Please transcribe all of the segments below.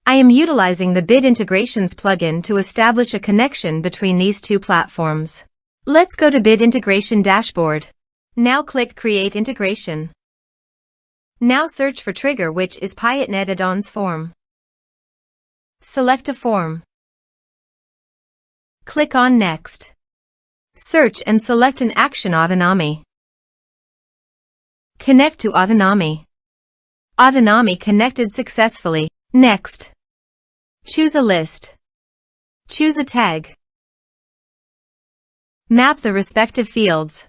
I am utilizing the Bit Integrations plugin to establish a connection between these two platforms. Let's go to Bit Integration Dashboard. Now click Create Integration. Now search for trigger, which is Piotnet Addons form. Select a form. Click on Next. Search and select an action Autonomy. Connect to Autonomy. Autonomy connected successfully. Next. Choose a list. Choose a tag. Map the respective fields.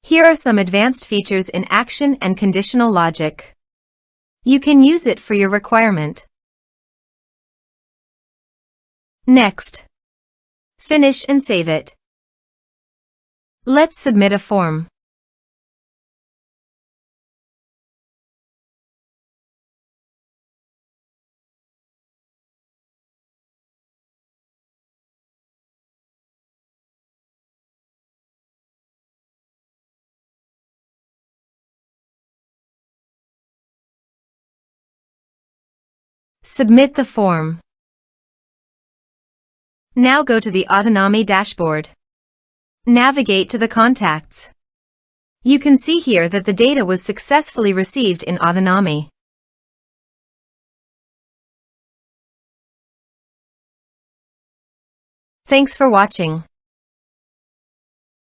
Here are some advanced features in action and conditional logic. You can use it for your requirement. Next. Finish and save it. Let's submit a form. Submit the form. Now go to the Autonomy dashboard. Navigate to the contacts. You can see here that the data was successfully received in Autonomy. Thanks for watching.